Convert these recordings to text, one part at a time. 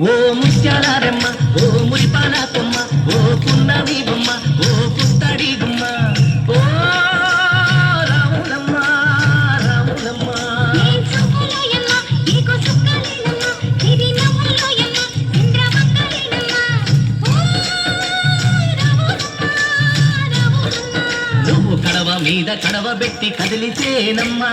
ఓ ముత్యాలారమ్మ, ఓ మురిపాల కొమ్మ, ఓ పున్నమి బొమ్మ, ఓ పుత్తడి గుమ్మ, ఓ రాములమ్మ రాములమ్మ. నువ్వు కడవ మీద కడవ పెట్టి కదిలితేనమ్మా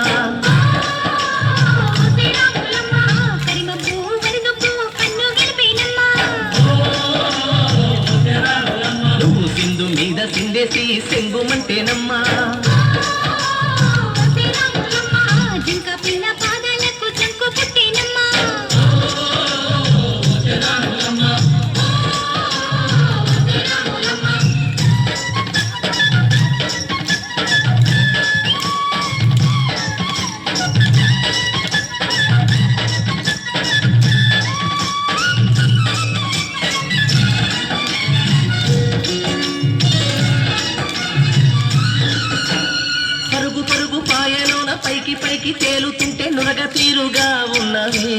సిందేసి సెంగుమంటేనమ్మా జింక పిల్ల పాదాలకు చంకు పుట్టేనమ్మా పైకి పైకి తేలుతుంటే నురగ తీరుగా ఉన్నవే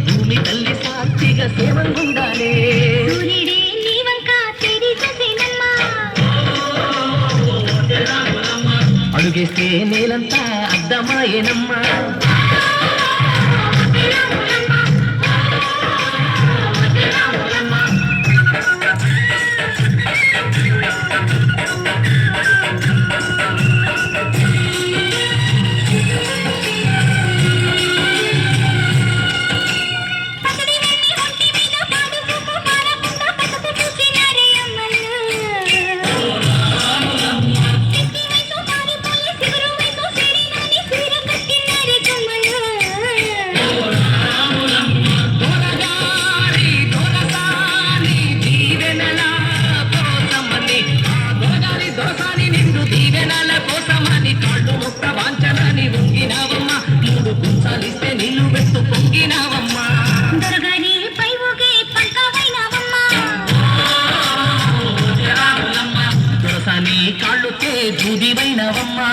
భూమి తల్లి సాక్షిగా సేవంగుండాలే అడుగేస్తే నేలంతా అద్దమాయేనమ్మా కాళ్ళుకే దూదివైనవమ్మా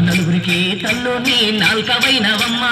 నలుగురికి తల్లోని నాల్కవైనవమ్మా